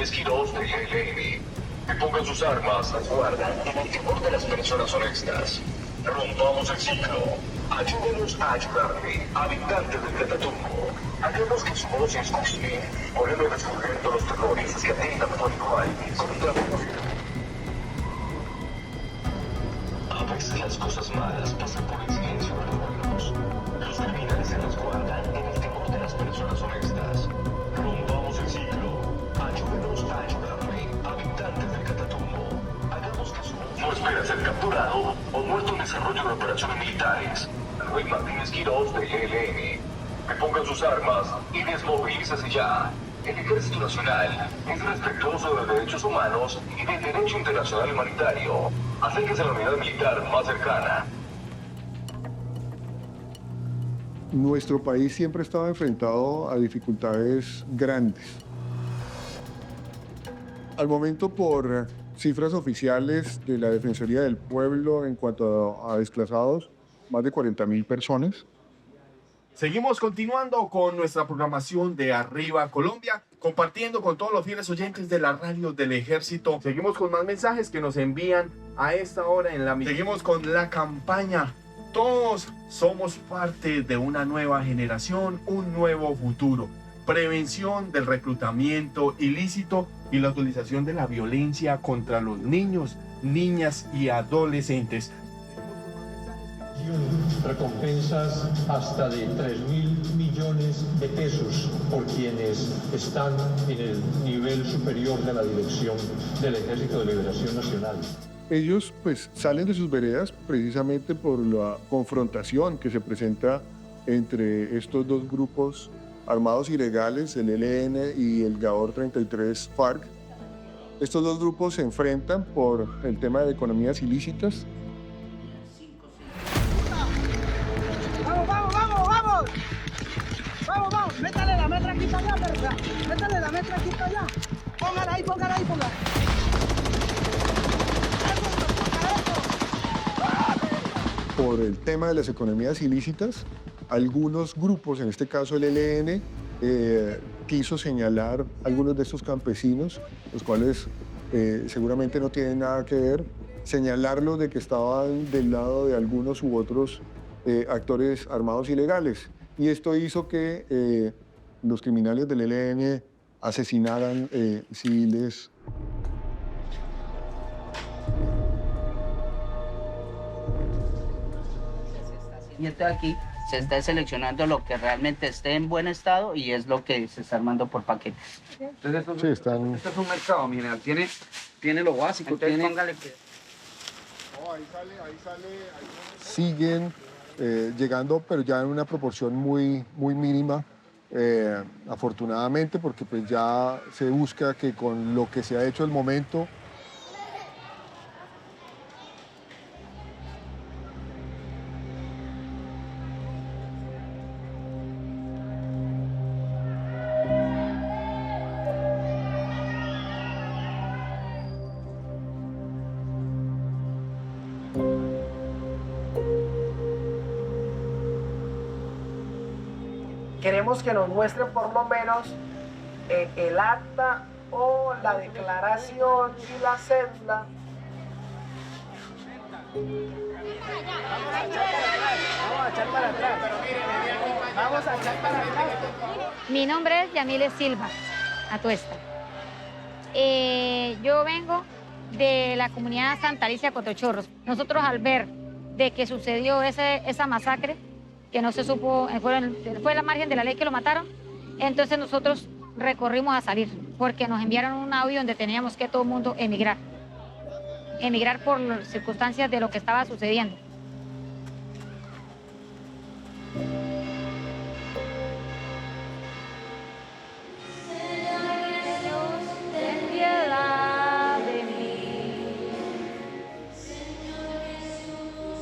Esquiros de ELN, que pongan sus armas, guardan en el temor de las personas honestas. Rompamos el ciclo. Ayúdenos a ayudarle, habitantes del Catatumbo. Hagamos que su voz se escuche. Podemos descubrir todos los terroristas que atentan por igual contra la mujer. A veces las cosas malas pasan por el silencio de los buenos. Los criminales se las guardan en el temor de las personas honestas. Rompamos el ciclo. Ayúdenos a ayudarle, habitantes del Catatumbo. Hagamos que su voz no espera ser capturado o muerto en desarrollo de operaciones militares. Luis Martínez Quirós de ELN. Que pongan sus armas y desmovilícese ya. El Ejército Nacional es respetuoso de los derechos humanos y del derecho internacional humanitario. Acérquese a la unidad militar más cercana. Nuestro país siempre estaba enfrentado a dificultades grandes. Al momento, por cifras oficiales de la Defensoría del Pueblo en cuanto a desplazados, más de 40.000 personas. Seguimos continuando con nuestra programación de Arriba Colombia, compartiendo con todos los fieles oyentes de la radio del Ejército. Seguimos con más mensajes que nos envían a esta hora en la misión. Seguimos con la campaña. Todos somos parte de una nueva generación, un nuevo futuro. Prevención del reclutamiento ilícito y la utilización de la violencia contra los niños, niñas y adolescentes. Recompensas hasta de 3.000 millones de pesos por quienes están en el nivel superior de la dirección del Ejército de Liberación Nacional. Ellos pues salen de sus veredas precisamente por la confrontación que se presenta entre estos dos grupos armados ilegales, el ELN y el GAOR 33 FARC. Estos dos grupos se enfrentan por el tema de economías ilícitas. Vamos, métale la metra aquí para allá, ¿verdad? Métale la metra aquí para allá. Póngala ahí. Por el tema de las economías ilícitas, algunos grupos, en este caso el ELN, quiso señalar a algunos de estos campesinos, los cuales seguramente no tienen nada que ver, señalarlos de que estaban del lado de algunos u otros actores armados ilegales. Y esto hizo que los criminales del ELN asesinaran civiles. Y aquí se está seleccionando lo que realmente esté en buen estado y es lo que se está armando por paquetes. Entonces Sí, están... esto es un mercado, miren, tiene lo básico. Entonces tiene... póngale que... ahí sale. Siguen llegando, pero ya en una proporción muy mínima, afortunadamente, porque pues ya se busca que con lo que se ha hecho el momento, Queremos que nos muestren por lo menos el acta o la declaración y la cédula. Vamos a echar para atrás. Mi nombre es Yamile Silva Atuesta. Yo vengo de la comunidad Santa Alicia Cotochorros. Nosotros al ver de que sucedió esa masacre, que no se supo, fue la margen de la ley que lo mataron, entonces nosotros recorrimos a salir, porque nos enviaron un audio donde teníamos que todo el mundo emigrar por las circunstancias de lo que estaba sucediendo.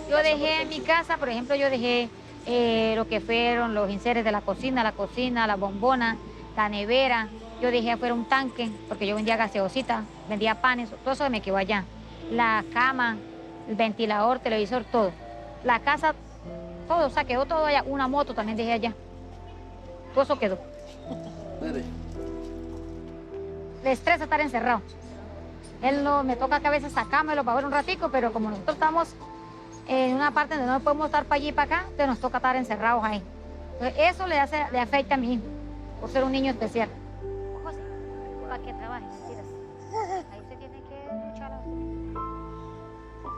Yo dejé en mi casa, por ejemplo, yo dejé lo que fueron los enseres de la cocina, la bombona, la nevera. Yo dejé afuera un tanque, porque yo vendía gaseosita, vendía panes, todo eso me quedó allá. La cama, el ventilador, televisor, todo. La casa, todo, o sea, quedó todo allá. Una moto también dejé allá. Todo eso quedó. Le estresa estar encerrado. Él no, me toca que a veces sacármelo para ver un ratico, pero como nosotros estamos en una parte donde no podemos estar para allí y para acá, entonces nos toca estar encerrados ahí. Entonces, eso le afecta a mi hijo, por ser un niño especial. Ojo así, para que trabaje, mentiras. Ahí se tiene que luchar.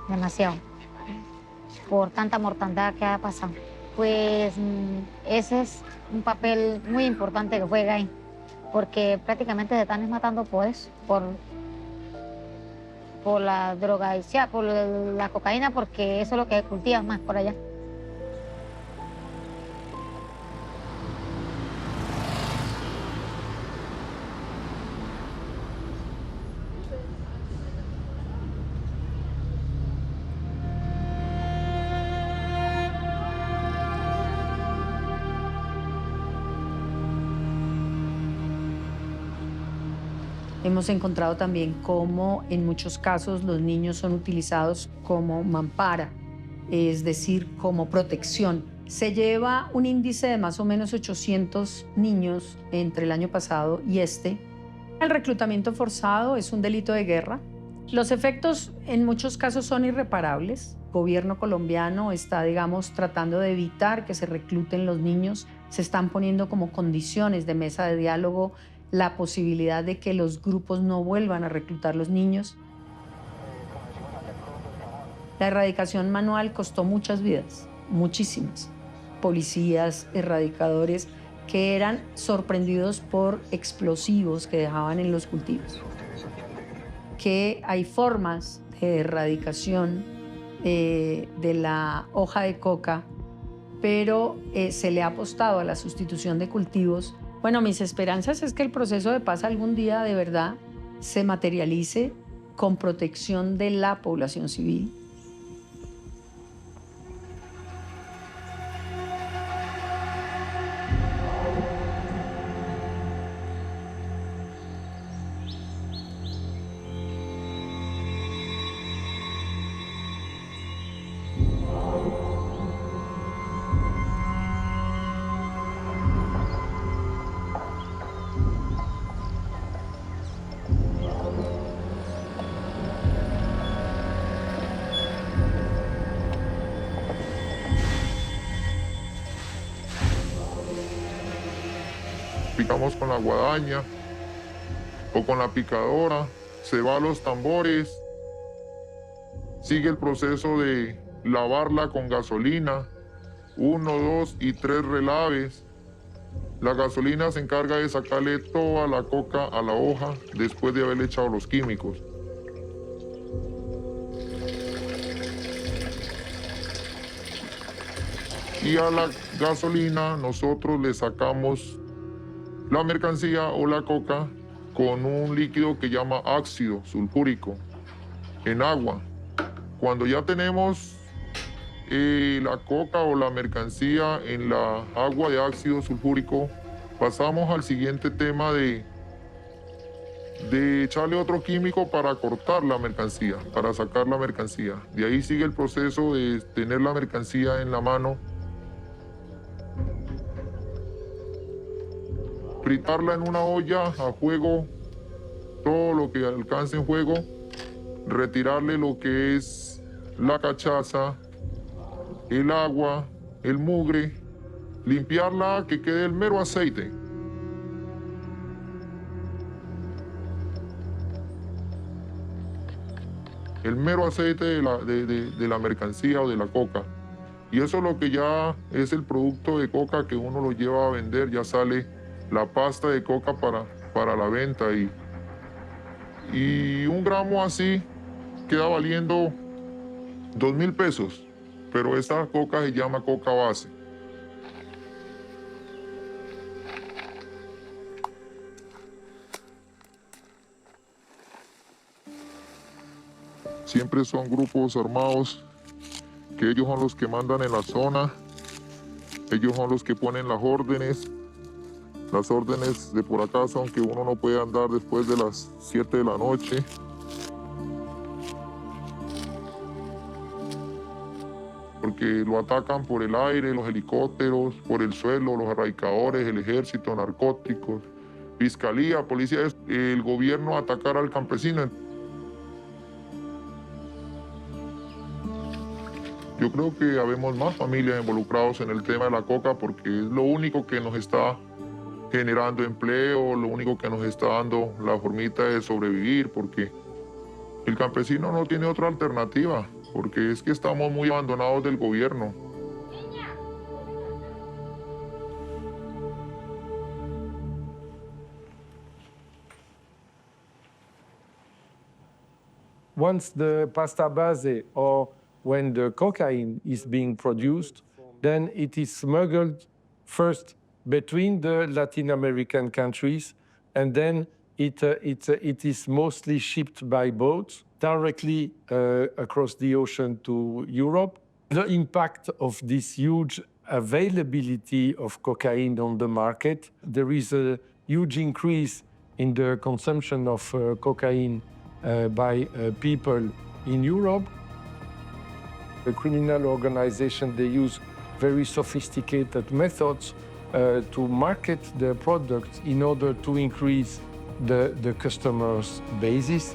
Demasiado. Por tanta mortandad que ha pasado. Pues ese es un papel muy importante que juega ahí, porque prácticamente se están matando por eso, por la droga, por la cocaína, porque eso es lo que cultivan más por allá. Hemos encontrado también cómo en muchos casos los niños son utilizados como mampara, es decir, como protección. Se lleva un índice de más o menos 800 niños entre el año pasado y este. El reclutamiento forzado es un delito de guerra. Los efectos en muchos casos son irreparables. El gobierno colombiano está, digamos, tratando de evitar que se recluten los niños. Se están poniendo como condiciones de mesa de diálogo la posibilidad de que los grupos no vuelvan a reclutar los niños. La erradicación manual costó muchas vidas, muchísimas. Policías, erradicadores que eran sorprendidos por explosivos que dejaban en los cultivos. Que hay formas de erradicación de la hoja de coca, pero se le ha apostado a la sustitución de cultivos. Bueno, mis esperanzas es que el proceso de paz algún día de verdad se materialice con protección de la población civil. Picamos con la guadaña o con la picadora, se va a los tambores, sigue el proceso de lavarla con gasolina, 1, 2 y 3 relaves. La gasolina se encarga de sacarle toda la coca a la hoja después de haberle echado los químicos. Y a la gasolina nosotros le sacamos la mercancía o la coca con un líquido que llama ácido sulfúrico en agua. Cuando ya tenemos la coca o la mercancía en la agua de ácido sulfúrico, pasamos al siguiente tema de echarle otro químico para cortar la mercancía, para sacar la mercancía. De ahí sigue el proceso de tener la mercancía en la mano, fritarla en una olla a fuego, todo lo que alcance en fuego, retirarle lo que es la cachaza, el agua, el mugre, limpiarla que quede el mero aceite. El mero aceite de la mercancía o de la coca. Y eso es lo que ya es el producto de coca que uno lo lleva a vender, ya sale la pasta de coca para la venta y 1 gramo así queda valiendo 2.000 pesos, pero esta coca se llama coca base. Siempre son grupos armados porque ellos son los que mandan en la zona, ellos son los que ponen las órdenes. Las órdenes de por acá son que uno no puede andar después de las 7 de la noche. Porque lo atacan por el aire, los helicópteros, por el suelo, los erradicadores, el ejército, narcóticos, fiscalía, policía, el gobierno atacar al campesino. Yo creo que habemos más familias involucradas en el tema de la coca porque es lo único que nos está generando empleo, lo único que nos está dando la formita de sobrevivir, porque el campesino no tiene otra alternativa, porque es que estamos muy abandonados del gobierno. Once the pasta base or when the cocaine is being produced, then it is smuggled first between the Latin American countries, and then it is mostly shipped by boat directly across the ocean to Europe. The impact of this huge availability of cocaine on the market, there is a huge increase in the consumption of cocaine by people in Europe. The criminal organization, they use very sophisticated methods to market their products in order to increase the customers' basis.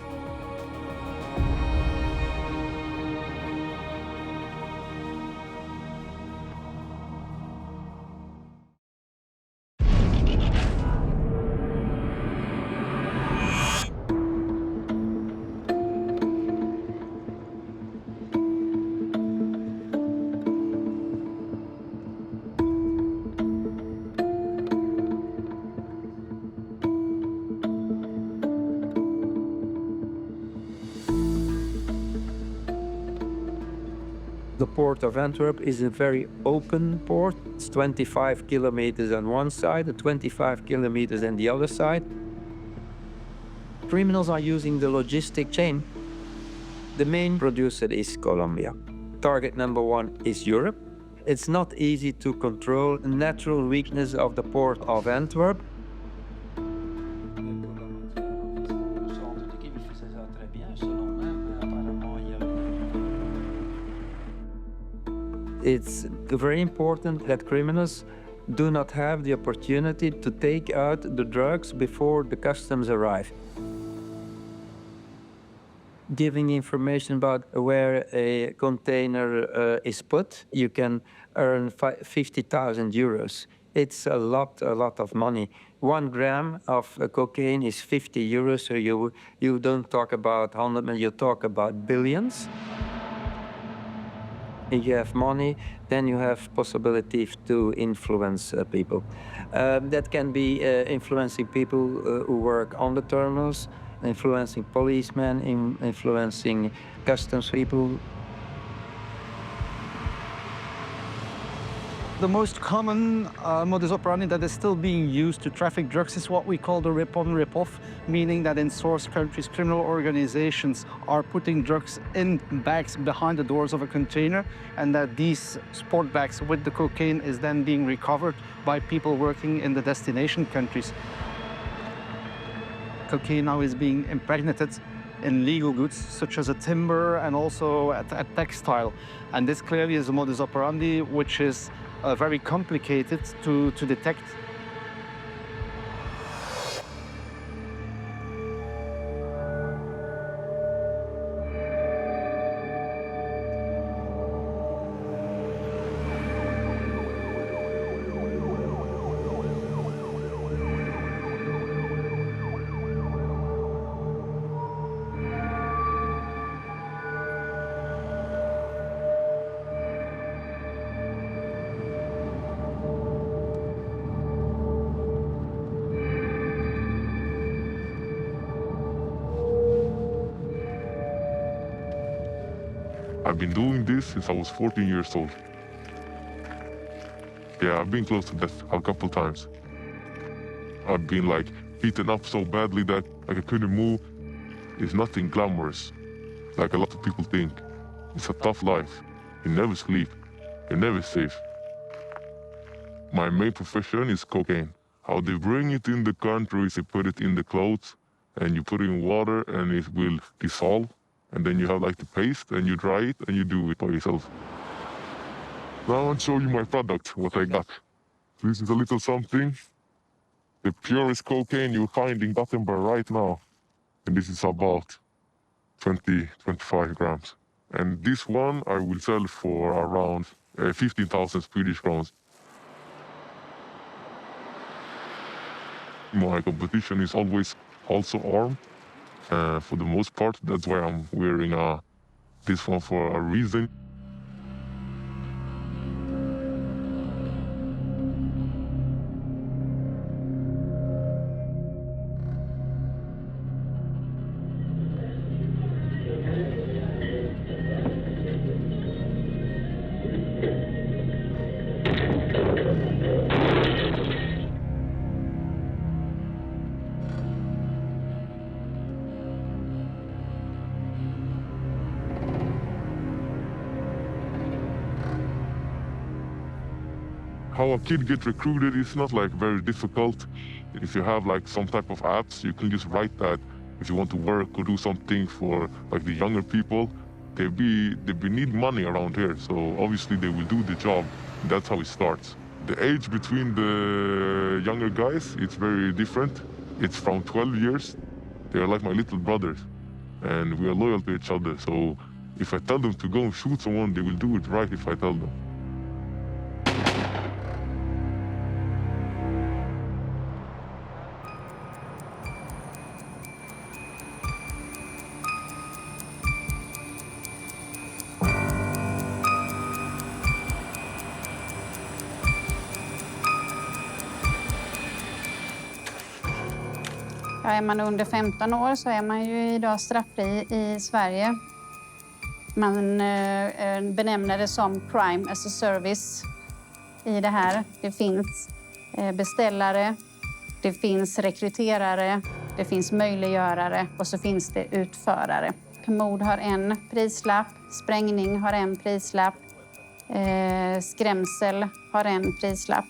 The port of Antwerp is a very open port. It's 25 kilometers on one side and 25 kilometers on the other side. Criminals are using the logistic chain. The main producer is Colombia. Target number one is Europe. It's not easy to control the natural weakness of the port of Antwerp. It's very important that criminals do not have the opportunity to take out the drugs before the customs arrive. Giving information about where a container is put, you can earn 50,000 euros. It's a lot of money. 1 gram of cocaine is 50 euros, so you don't talk about 100 million, you talk about billions. If you have money, then you have possibility to influence people. That can be influencing people who work on the terminals, influencing policemen, influencing customs people. The most common modus operandi that is still being used to traffic drugs is what we call the rip-on, rip-off, meaning that in source countries, criminal organizations are putting drugs in bags behind the doors of a container, and that these sport bags with the cocaine is then being recovered by people working in the destination countries. Cocaine now is being impregnated in legal goods, such as a timber and also a textile. And this clearly is a modus operandi which is very complicated to detect. I've been doing this since I was 14 years old. Yeah, I've been close to death a couple times. I've been like beaten up so badly that like I couldn't move. It's nothing glamorous, like a lot of people think. It's a tough life. You never sleep. You're never safe. My main profession is cocaine. How they bring it in the country is they put it in the clothes and you put it in water and it will dissolve. And then you have like the paste and you dry it and you do it by yourself. Now I want to show you my product, what I got. This is a little something. The purest cocaine you'll find in Gothenburg right now. And this is about 25 grams. And this one I will sell for around 15,000 Swedish crowns. My competition is always also armed. For the most part, that's why I'm wearing this one for a reason. How a kid gets recruited is not like very difficult. If you have like some type of apps, you can just write that if you want to work or do something for like the younger people, they need money around here. So obviously they will do the job. That's how it starts. The age between the younger guys, it's very different. It's from 12 years. They are like my little brothers and we are loyal to each other. So if I tell them to go and shoot someone, they will do it right if I tell them. Är man under 15 år så är man ju idag straffri i Sverige. Man benämner det som crime as a service i det här. Det finns beställare, det finns rekryterare, det finns möjliggörare och så finns det utförare. Mord har en prislapp, sprängning har en prislapp, skrämsel har en prislapp.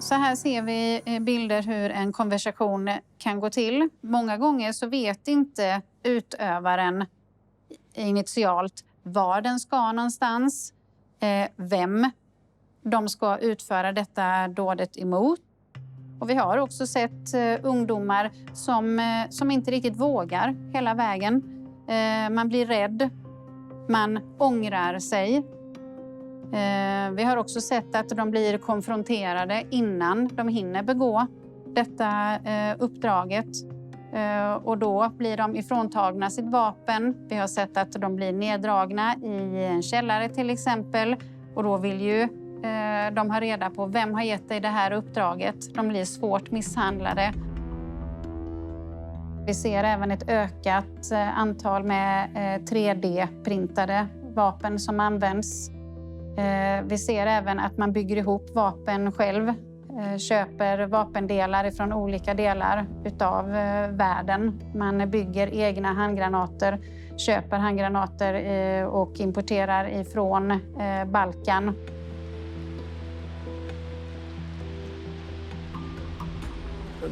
Så här ser vi bilder hur en konversation kan gå till. Många gånger så vet inte utövaren initialt var den ska någonstans, vem de ska utföra detta dådet emot. Och vi har också sett ungdomar som inte riktigt vågar hela vägen. Man blir rädd, man ångrar sig. Vi har också sett att de blir konfronterade innan de hinner begå detta uppdraget. Och då blir de ifråntagna sitt vapen. Vi har sett att de blir neddragna i en källare till exempel. Och då vill ju de ha reda på vem har gett dig det här uppdraget. De blir svårt misshandlade. Vi ser även ett ökat antal med 3D-printade vapen som används. Vi ser även att man bygger ihop vapen själv, köper vapendelar från olika delar utav världen. Man bygger egna handgranater, köper handgranater och importerar ifrån Balkan.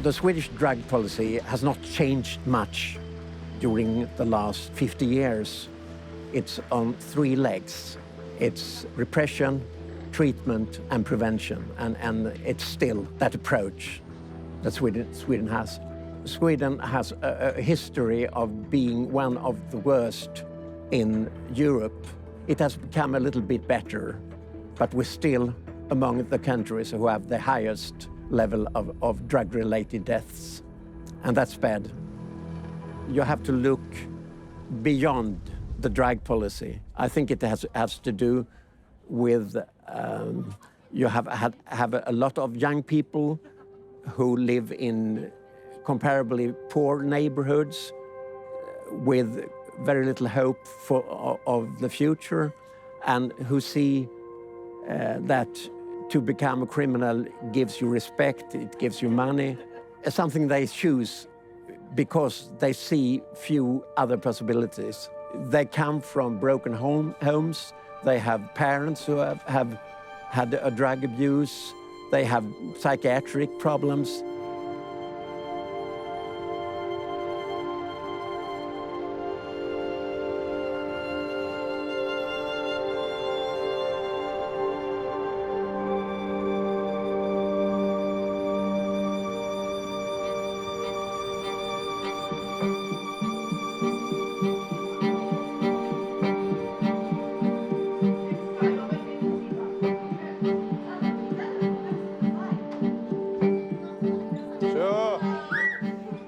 The Swedish drug policy has not changed much during the last 50 years. It's on 3 legs. It's repression, treatment and prevention, and it's still that approach that Sweden has. Sweden has a history of being one of the worst in Europe. It has become a little bit better, but we're still among the countries who have the highest level of drug-related deaths, and that's bad. You have to look beyond the drug policy. I think it has to do with you have a lot of young people who live in comparably poor neighborhoods with very little hope of the future, and who see that to become a criminal gives you respect, it gives you money, something they choose because they see few other possibilities. They come from broken homes. They have parents who have had a drug abuse. They have psychiatric problems.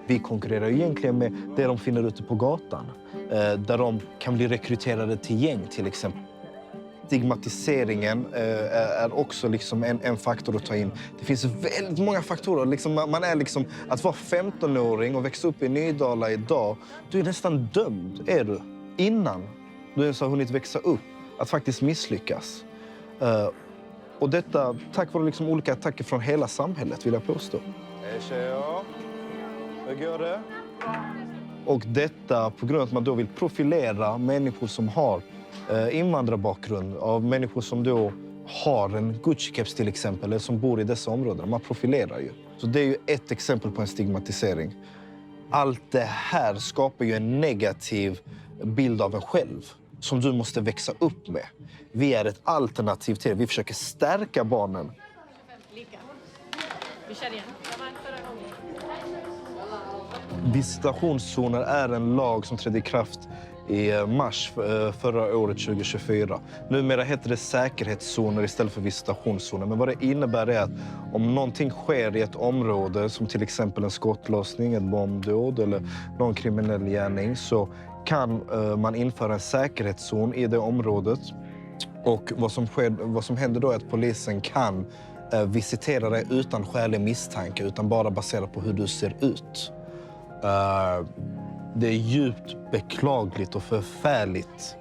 Vi konkurrerar egentligen med det de finner ute på gatan, där de kan bli rekryterade till gäng till exempel. Stigmatiseringen är också liksom en faktor att ta in. Det finns väldigt många faktorer. Liksom, man är liksom, att vara 15-åring och växa upp i Nydala idag, du är nästan dömd, är du, innan du ens har hunnit växa upp, att faktiskt misslyckas. Och detta tack vare liksom olika attacker från hela samhället, vill jag påstå. Hur går det? Och detta på grund av att man då vill profilera människor som har invandrarbakgrund, av människor som då har en Gucci-keps till exempel, eller som bor i dessa områden. Man profilerar ju. Så det är ju ett exempel på en stigmatisering. Allt det här skapar ju en negativ bild av en själv som du måste växa upp med. Vi är ett alternativ till det. Vi försöker stärka barnen. Visitationszoner är en lag som trädde i kraft i mars förra året, 2024. Numera heter det säkerhetszoner istället för visitationszoner. Men vad det innebär är att om någonting sker i ett område, som till exempel en skottlossning, ett bombdåd eller någon kriminell gärning, så kan man införa en säkerhetszon i det området. Och vad som händer då är att polisen kan visitera dig utan skälig misstanke, utan bara baserat på hur du ser ut. Det är djupt beklagligt och förfärligt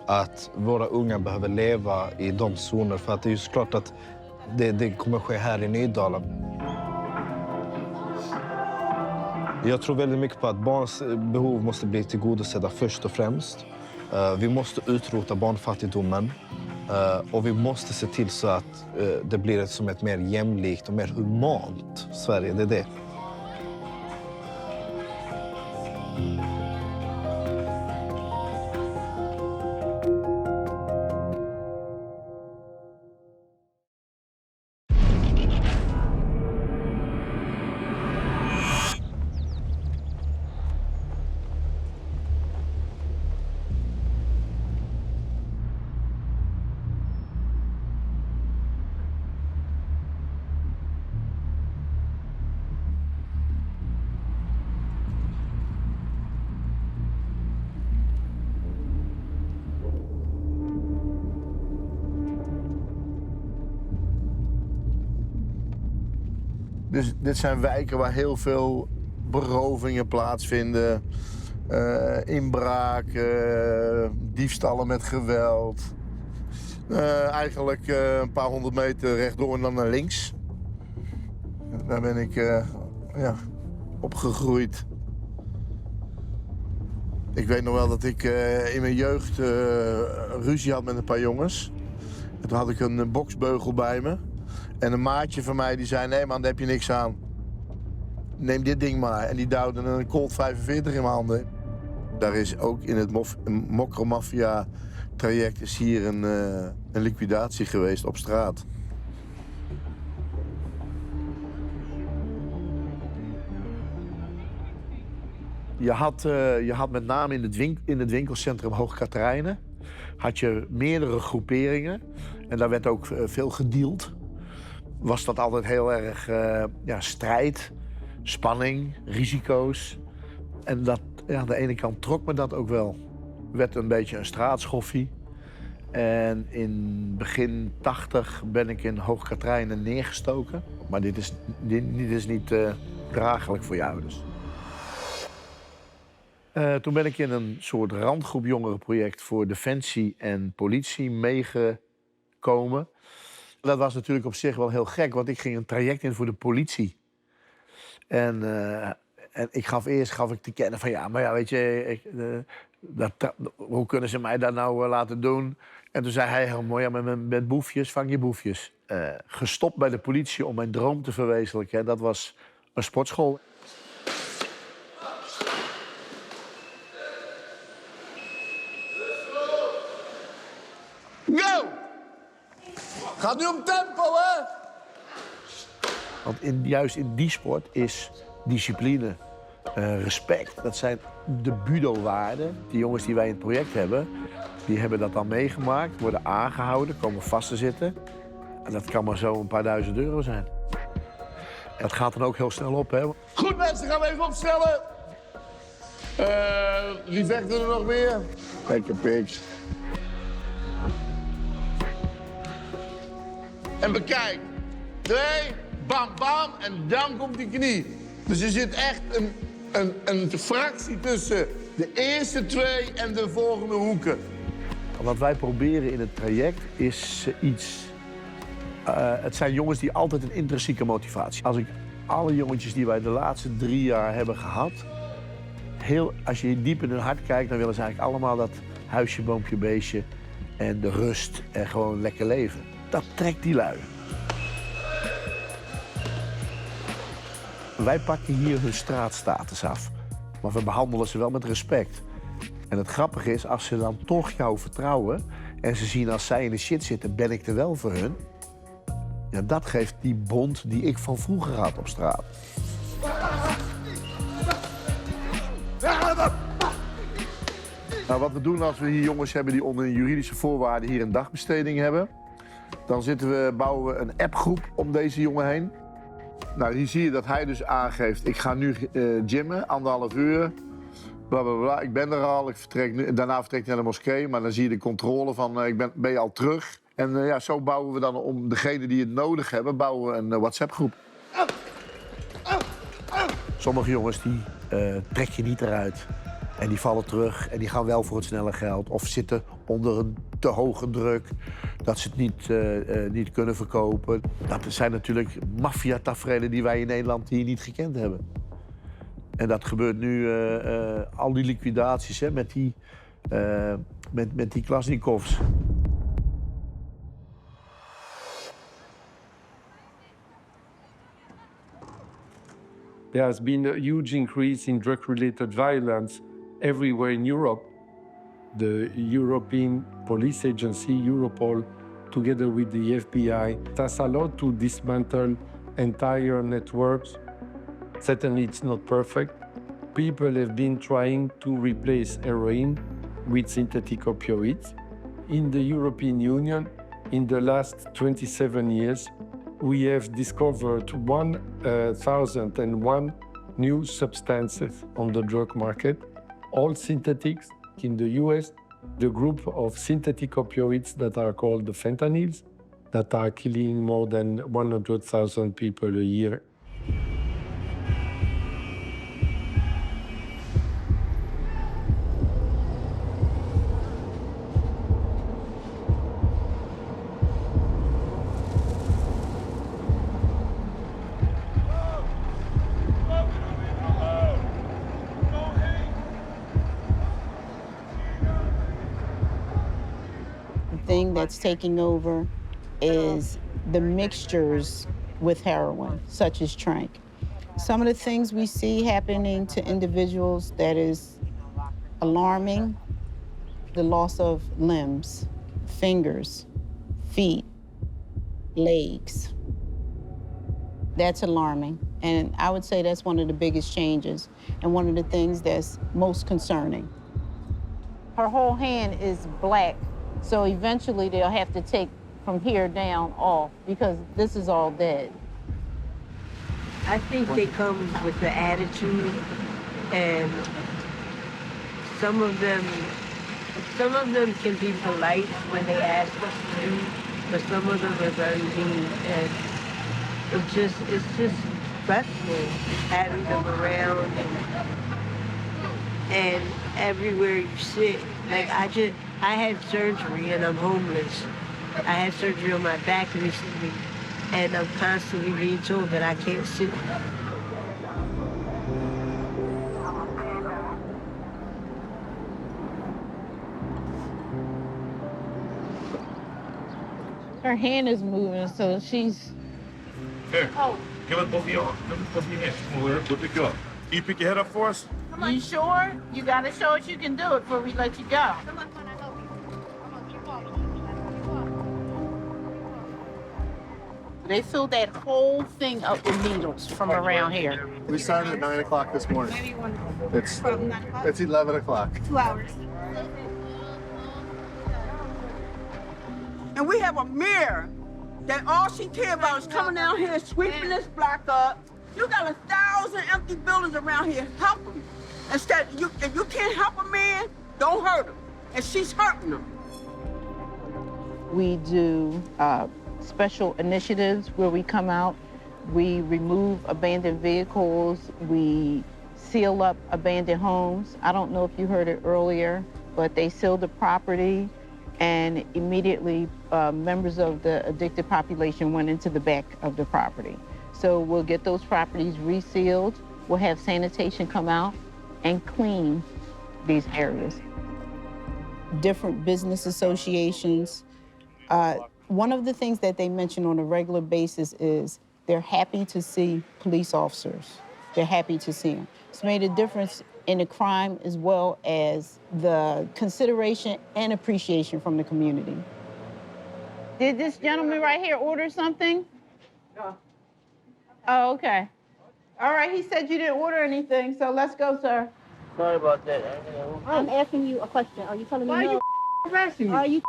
att våra unga behöver leva i de zoner, för att det är ju klart att det kommer ske här i Nydala. Jag tror väldigt mycket på att barns behov måste bli tillgodosedda först och främst. Vi måste utrota barnfattigdomen och vi måste se till så att det blir som ett mer jämlikt och mer humant Sverige. Det är det. Dus dit zijn wijken waar heel veel berovingen plaatsvinden. Inbraken, diefstallen met geweld. Eigenlijk een paar honderd meter rechtdoor en dan naar links. Daar ben ik opgegroeid. Ik weet nog wel dat ik in mijn jeugd ruzie had met een paar jongens. En toen had ik een boksbeugel bij me. En een maatje van mij die zei, nee man, daar heb je niks aan. Neem dit ding maar. En die duwde een Colt 45 in mijn handen. Daar is ook in het mokromafia-traject is hier een liquidatie geweest op straat. Je had met name in het winkelcentrum Hoog-Katerijnen had je meerdere groeperingen. En daar werd ook veel gedeeld. Was dat altijd heel erg strijd, spanning, risico's. En dat, aan de ene kant trok me dat ook wel. Werd een beetje een straatschoffie. En in begin 80 ben ik in Hoog-Katerijnen neergestoken. Maar dit is niet draaglijk voor je ouders. Toen ben ik in een soort randgroep jongerenproject voor defensie en politie meegekomen. Dat was natuurlijk op zich wel heel gek, want ik ging een traject in voor de politie. En En eerst gaf ik te kennen van ja, maar ja, weet je, hoe kunnen ze mij dat nou laten doen? En toen zei hij heel mooi, ja, met boefjes vang je boefjes. Gestopt bij de politie om mijn droom te verwezenlijken. Dat was een sportschool. Go! Gaat nu om tempo, hè? Want juist in die sport is discipline, respect. Dat zijn de budo-waarden. Die jongens die wij in het project hebben, die hebben dat dan meegemaakt, worden aangehouden, komen vast te zitten. En dat kan maar zo een paar duizend euro zijn. Dat gaat dan ook heel snel op, hè? Goed, mensen, gaan we even opstellen. Wie vechten er nog meer? Lekker piks. En bekijk. 2, bam, bam, en dan komt die knie. Dus er zit echt een fractie tussen de eerste 2 en de volgende hoeken. Wat wij proberen in het traject is iets... het zijn jongens die altijd een intrinsieke motivatie. Als ik alle jongetjes die wij de laatste 3 jaar hebben gehad... als je diep in hun hart kijkt, dan willen ze eigenlijk allemaal dat huisje, boompje, beestje... en de rust en gewoon lekker leven. Dat trekt die lui. Wij pakken hier hun straatstatus af. Maar we behandelen ze wel met respect. En het grappige is, als ze dan toch jou vertrouwen... en ze zien als zij in de shit zitten, ben ik er wel voor hun... ja, dat geeft die bond die ik van vroeger had op straat. Nou, wat we doen als we hier jongens hebben die onder juridische voorwaarden hier een dagbesteding hebben... dan bouwen we een appgroep om deze jongen heen. Nou, hier zie je dat hij dus aangeeft, ik ga nu gymmen, 1,5 uur. Blablabla, ik ben er al, ik vertrek nu. Daarna vertrek ik naar de moskee, maar dan zie je de controle van, ben je al terug? En ja, zo bouwen we dan om degenen die het nodig hebben, bouwen we een WhatsApp-groep. Sommige jongens die trek je niet eruit. En die vallen terug en die gaan wel voor het snelle geld. Of zitten onder een te hoge druk, dat ze het niet kunnen verkopen. Dat zijn natuurlijk maffia-taferelen die wij in Nederland hier niet gekend hebben. En dat gebeurt nu, al die liquidaties hè, met die Klasnikovs. There has been a huge increase in drug-related violence everywhere in Europe. The European Police Agency, Europol, together with the FBI, has allowed to dismantle entire networks. Certainly it's not perfect. People have been trying to replace heroin with synthetic opioids. In the European Union, in the last 27 years, we have discovered 1,001 new substances on the drug market, all synthetics. In the US, the group of synthetic opioids that are called the fentanyls, that are killing more than 100,000 people a year. Thing that's taking over is the mixtures with heroin, such as tranq. Some of the things we see happening to individuals that is alarming, the loss of limbs, fingers, feet, legs. That's alarming. And I would say that's one of the biggest changes and one of the things that's most concerning. Her whole hand is black. So eventually they'll have to take from here down off because this is all dead. I think they come with the attitude, and some of them can be polite when they ask us to, but some of them are very mean, and it's just stressful having them around and everywhere you sit. Like I had surgery and I'm homeless. I had surgery on my back recently, and I'm constantly being told that I can't sit. Her hand is moving, so she's... Here, give it both of your hands. Come over here, lift it up. Can you pick your head up for us? You sure? You gotta show us you can do it before we let you go. They filled that whole thing up with needles from around here. We started at 9 o'clock this morning. It's 11 o'clock. 2 hours. And we have a mayor that all she cares about is coming down here and sweeping this block up. You got 1,000 empty buildings around here. Help them. Instead, if you can't help a man, don't hurt him. And she's hurting him. We do special initiatives where we come out, we remove abandoned vehicles, we seal up abandoned homes. I don't know if you heard it earlier, but they sealed the property and immediately members of the addicted population went into the back of the property. So we'll get those properties resealed, we'll have sanitation come out and clean these areas. Different business associations, one of the things that they mention on a regular basis is they're happy to see police officers. They're happy to see them. It's made a difference in the crime as well as the consideration and appreciation from the community. Did this gentleman right here order something? No. Oh, okay. All right, he said you didn't order anything, so let's go, sir. Sorry about that. I'm asking you a question. Are you telling me Why no? are you harassing me? Are you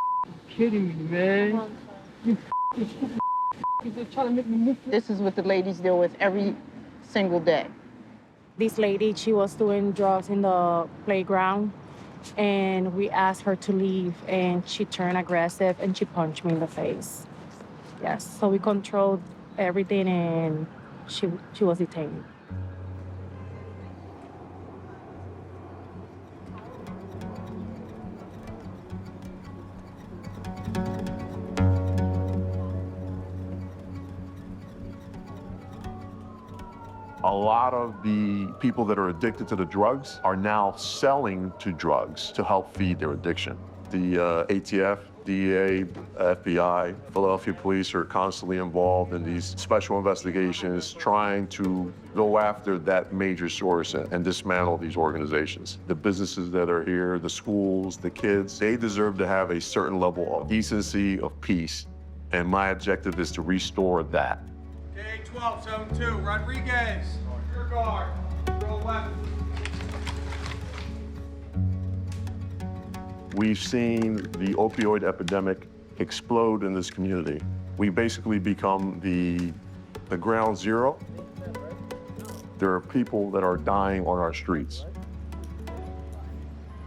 kidding me, man? This is what the ladies deal with every single day. This lady, she was doing drugs in the playground, and we asked her to leave, and she turned aggressive, and she punched me in the face. Yes, so we controlled everything, and she was detained. A lot of the people that are addicted to the drugs are now selling to drugs to help feed their addiction. The ATF, DEA, FBI, Philadelphia police are constantly involved in these special investigations trying to go after that major source and dismantle these organizations. The businesses that are here, the schools, the kids, they deserve to have a certain level of decency, of peace, and my objective is to restore that. K-12-7-2, Rodriguez, rear guard, roll left. We've seen the opioid epidemic explode in this community. We basically become the ground zero. There are people that are dying on our streets.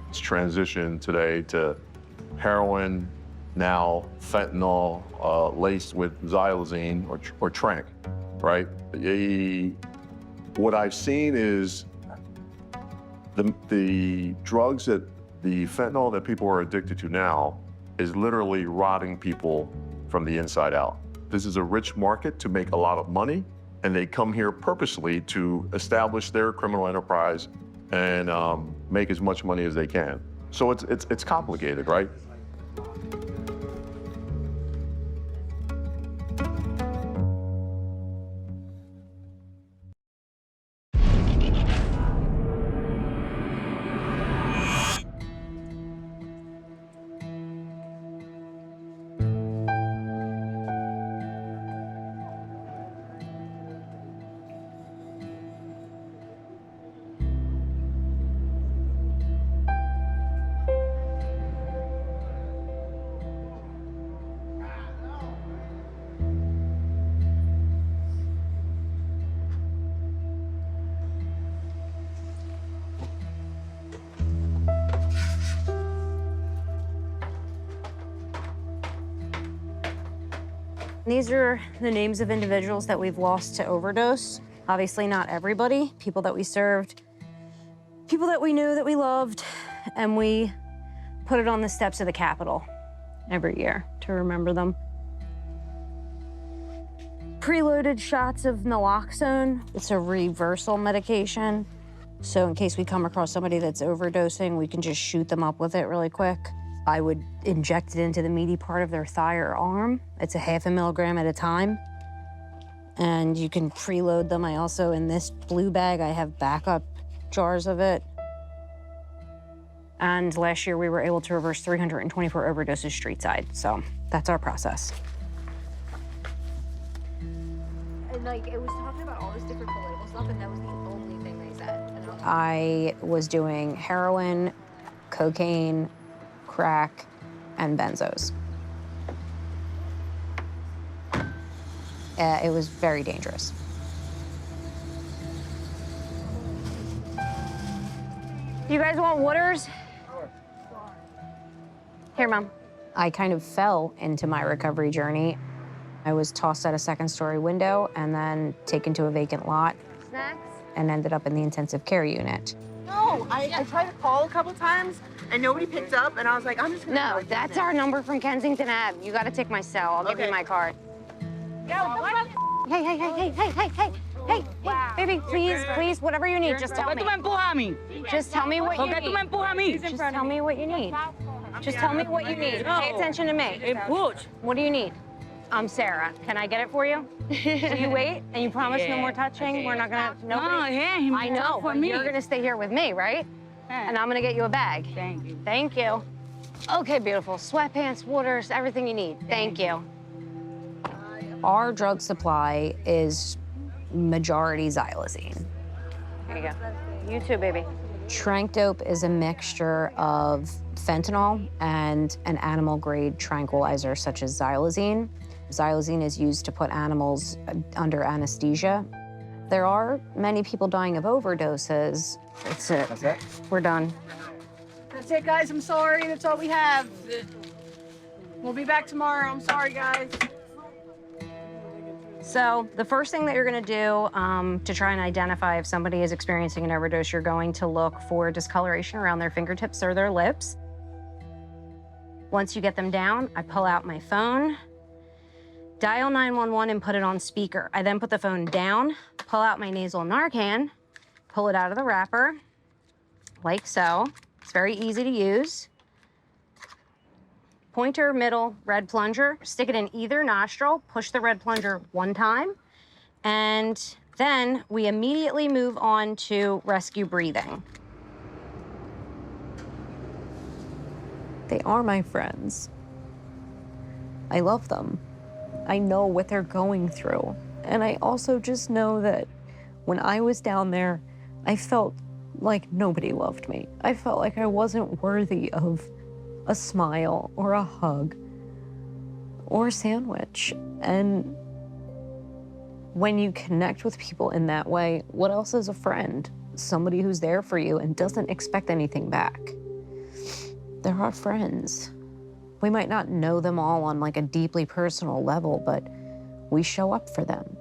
It's transitioned today to heroin, now fentanyl laced with xylazine or tranq, right? What I've seen is the drugs that the fentanyl that people are addicted to now is literally rotting people from the inside out. This is a rich market to make a lot of money, and they come here purposely to establish their criminal enterprise and make as much money as they can. So it's complicated, right? These are the names of individuals that we've lost to overdose. Obviously not everybody, people that we served, people that we knew that we loved, and we put it on the steps of the Capitol every year to remember them. Preloaded shots of naloxone. It's a reversal medication. So in case we come across somebody that's overdosing, we can just shoot them up with it really quick. I would inject it into the meaty part of their thigh or arm. It's a 0.5 milligram at a time. And you can preload them. I also, in this blue bag, I have backup jars of it. And last year, we were able to reverse 324 overdoses street side. So that's our process. And like, it was talking about all this different political stuff, and that was the only thing they said. I was doing heroin, cocaine, crack, and benzos. It was very dangerous. You guys want waters? Here, Mom. I kind of fell into my recovery journey. I was tossed out a second-story window and then taken to a vacant lot. Snacks? And ended up in the intensive care unit. No, I tried to call a couple times and nobody picked up, and I was like, I'm just gonna. No, that's our number from Kensington Ave. You gotta take my cell. I'll give you my card. Hey, hey, hey, hey, hey, hey, hey, hey, baby, please, whatever you need, just tell me. Just tell me what you need. Just tell me what you need. Just tell me what you need. Pay attention to me. What do you need? I'm Sarah. Can I get it for you? So you wait, and you promise no more touching? We're not gonna, nobody? I know, but you're gonna stay here with me, right? And I'm gonna get you a bag. Thank you. Thank you. Okay, beautiful. Sweatpants, waters, everything you need. Thank you. Our drug supply is majority xylazine. Here you go. You too, baby. Trank dope is a mixture of fentanyl and an animal-grade tranquilizer such as xylazine. Xylazine is used to put animals under anesthesia. There are many people dying of overdoses. That's it. That's it? We're done. That's it, guys. I'm sorry. That's all we have. We'll be back tomorrow. I'm sorry, guys. So the first thing that you're gonna do to try and identify if somebody is experiencing an overdose, you're going to look for discoloration around their fingertips or their lips. Once you get them down, I pull out my phone, dial 911 and put it on speaker. I then put the phone down, pull out my nasal Narcan, pull it out of the wrapper, like so. It's very easy to use. Pointer, middle, red plunger, stick it in either nostril, push the red plunger one time, and then we immediately move on to rescue breathing. They are my friends. I love them. I know what they're going through. And I also just know that when I was down there, I felt like nobody loved me. I felt like I wasn't worthy of a smile or a hug or a sandwich. And when you connect with people in that way, what else is a friend? Somebody who's there for you and doesn't expect anything back. They're our friends. We might not know them all on like a deeply personal level, but we show up for them.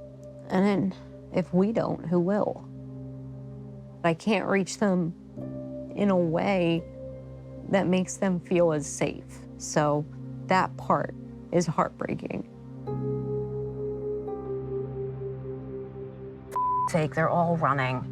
And then if we don't, who will? I can't reach them in a way that makes them feel as safe. So that part is heartbreaking. Sake, they're all running.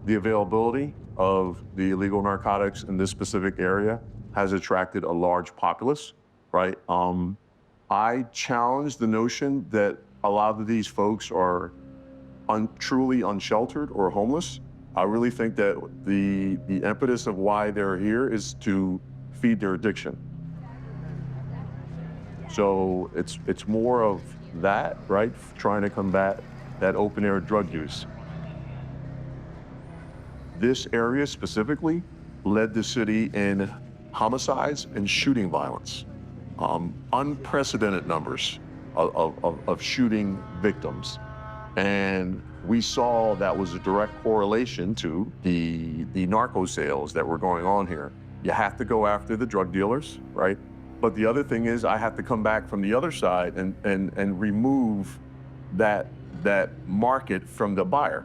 The availability of the illegal narcotics in this specific area has attracted a large populace, right? I challenge the notion that a lot of these folks are truly unsheltered or homeless. I really think that the impetus of why they're here is to feed their addiction. So it's more of that, right? Trying to combat that open air drug use. This area specifically led the city in homicides and shooting violence. Unprecedented numbers of shooting victims. And we saw that was a direct correlation to the narco sales that were going on here. You have to go after the drug dealers, right? But the other thing is I have to come back from the other side and remove that market from the buyer,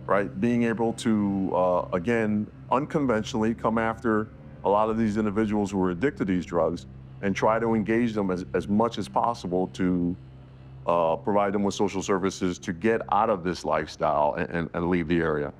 right? Being able to, again, unconventionally come after a lot of these individuals who are addicted to these drugs and try to engage them as much as possible to provide them with social services to get out of this lifestyle and leave the area.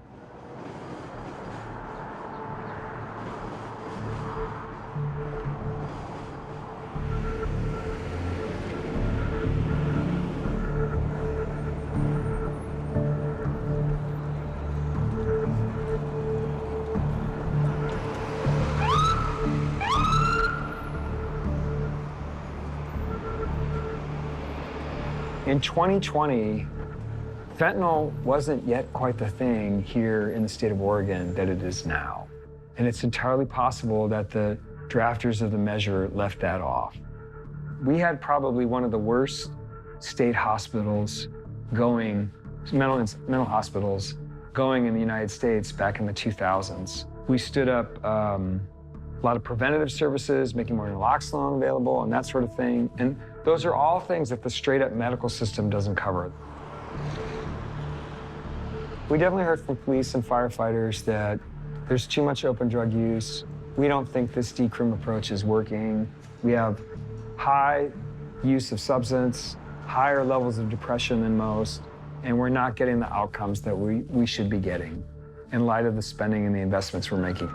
In 2020, fentanyl wasn't yet quite the thing here in the state of Oregon that it is now. And it's entirely possible that the drafters of the measure left that off. We had probably one of the worst state hospitals going, mental hospitals going in the United States back in the 2000s. We stood up a lot of preventative services, making more naloxone available and that sort of thing. And those are all things that the straight-up medical system doesn't cover. We definitely heard from police and firefighters that there's too much open drug use. We don't think this decrim approach is working. We have high use of substance, higher levels of depression than most, and we're not getting the outcomes that we should be getting in light of the spending and the investments we're making.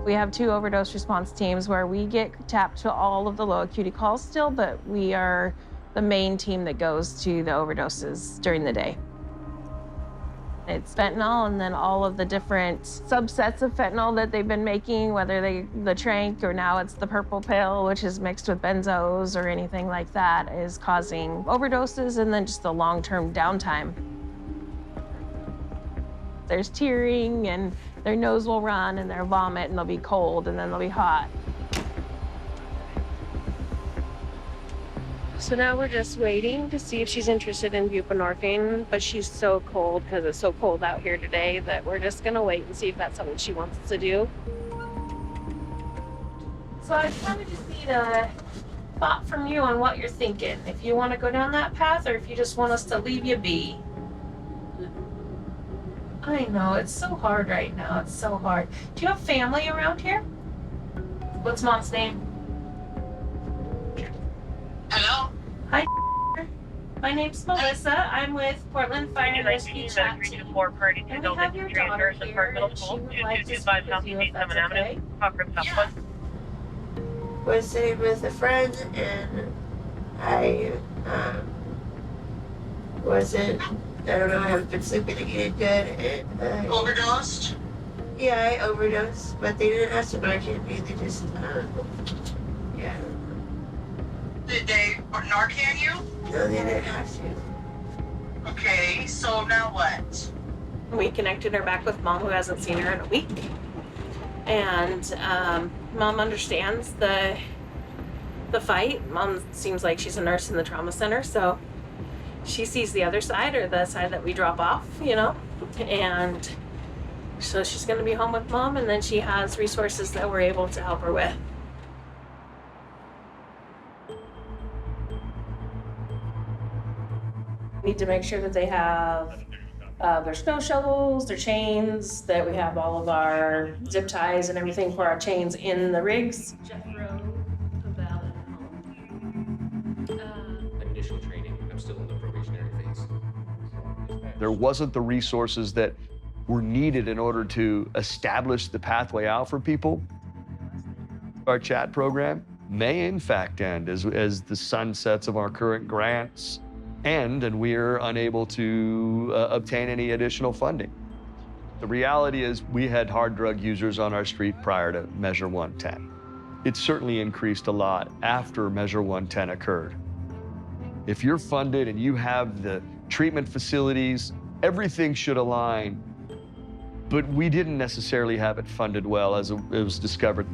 We have 2 overdose response teams where we get tapped to all of the low acuity calls still, but we are the main team that goes to the overdoses during the day. It's fentanyl and then all of the different subsets of fentanyl that they've been making, whether the trank or now it's the purple pill, which is mixed with benzos or anything like that, is causing overdoses and then just the long-term downtime. There's tearing and their nose will run and they'll vomit and they'll be cold and then they'll be hot. So now we're just waiting to see if she's interested in buprenorphine, but she's so cold because it's so cold out here today that we're just gonna wait and see if that's something she wants to do. So I kind of just need a thought from you on what you're thinking. If you want to go down that path or if you just want us to leave you be. I know, it's so hard right now. It's so hard. Do you have family around here? What's Mom's name? Hello? Hi, my name's Melissa. I'm with Portland Fire and Rescue Chat Team. And we have your daughter here, and she would like to speak with you if that's okay. Yeah. We're sitting with a friend, and I don't know, I haven't been sleeping and eating good, and overdosed? Yeah, I overdosed, but they didn't have to Narcan me, they just, yeah. Did they Narcan you? No, they didn't have to. Okay, so now what? We connected her back with Mom, who hasn't seen her in a week. And Mom understands the fight. Mom seems like she's a nurse in the trauma center, so she sees the other side, or the side that we drop off, you know? And so she's gonna be home with Mom, and then she has resources that we're able to help her with. Need to make sure that they have their snow shovels, their chains, that we have all of our zip ties and everything for our chains in the rigs. Initial training, I'm still in the probationary phase. There wasn't the resources that were needed in order to establish the pathway out for people. Our chat program may in fact end as the sunsets of our current grants end and we're unable to obtain any additional funding. The reality is we had hard drug users on our street prior to Measure 110. It certainly increased a lot after Measure 110 occurred. If you're funded and you have the treatment facilities, everything should align, but we didn't necessarily have it funded well as it was discovered.